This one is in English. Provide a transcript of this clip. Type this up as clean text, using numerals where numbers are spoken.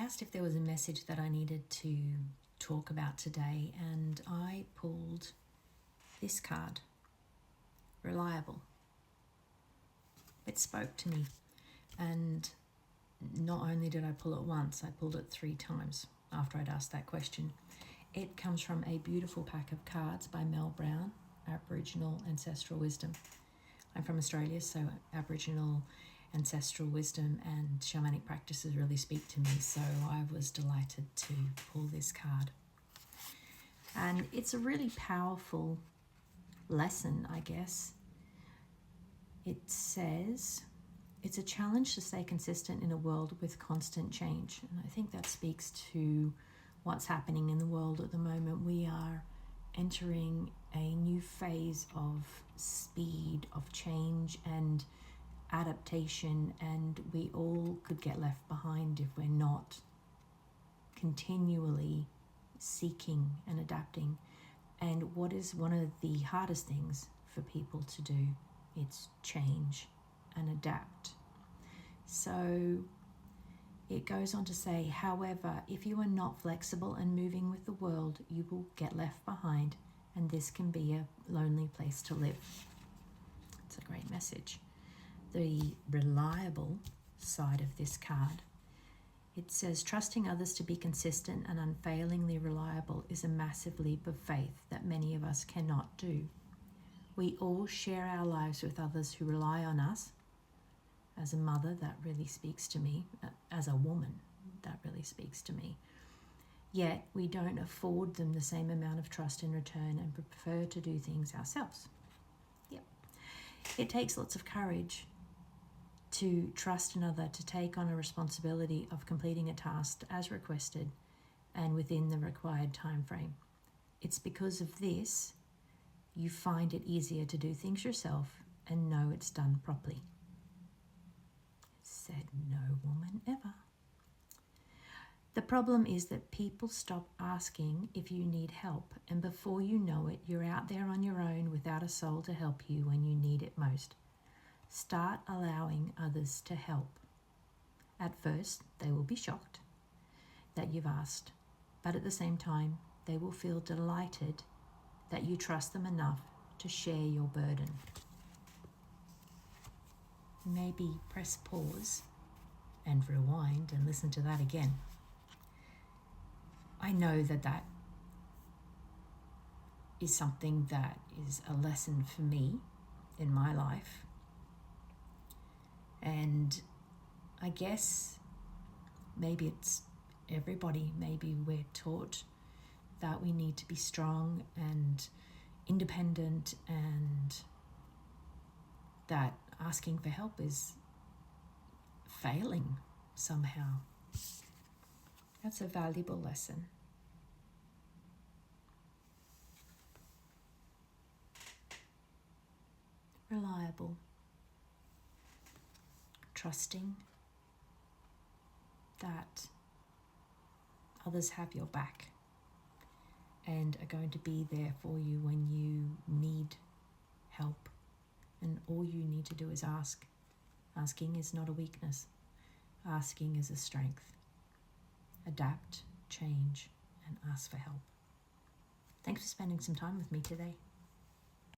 asked if there was a message that I needed to talk about today, and I pulled this card, Reliable. It spoke to me, and not only did I pull it once, I pulled it 3 times after I'd asked that question. It comes from a beautiful pack of cards by Mel Brown, Aboriginal Ancestral Wisdom. I'm from Australia, so Aboriginal ancestral wisdom and shamanic practices really speak to me, so I was delighted to pull this card. And it's a really powerful lesson, I guess. It says, it's a challenge to stay consistent in a world with constant change. And I think that speaks to what's happening in the world at the moment. We are entering a new phase of speed, of change and adaptation, and we all could get left behind if we're not continually seeking and adapting. And what is one of the hardest things for people to do? It's change and adapt. So it goes on to say, however, if you are not flexible and moving with the world, you will get left behind, and this can be a lonely place to live. It's a great message. The reliable side of this card, it says, trusting others to be consistent and unfailingly reliable is a massive leap of faith that many of us cannot do. We all share our lives with others who rely on us. As a mother, that really speaks to me. As a woman, that really speaks to me. Yet we don't afford them the same amount of trust in return and prefer to do things ourselves. Yep. It takes lots of courage to trust another to take on a responsibility of completing a task as requested and within the required time frame. It's because of this you find it easier to do things yourself and know it's done properly. Said no woman ever. The problem is that people stop asking if you need help, and before you know it, you're out there on your own without a soul to help you when you need it most. Start allowing others to help. At first, they will be shocked that you've asked, but at the same time, they will feel delighted that you trust them enough to share your burden. Maybe press pause and rewind and listen to that again. I know that is something that is a lesson for me in my life. And I guess maybe it's everybody. Maybe we're taught that we need to be strong and independent, and that asking for help is failing somehow. That's a valuable lesson. Reliable. Trusting that others have your back and are going to be there for you when you need help. And all you need to do is ask. Asking is not a weakness. Asking is a strength. Adapt, change, and ask for help. Thanks for spending some time with me today.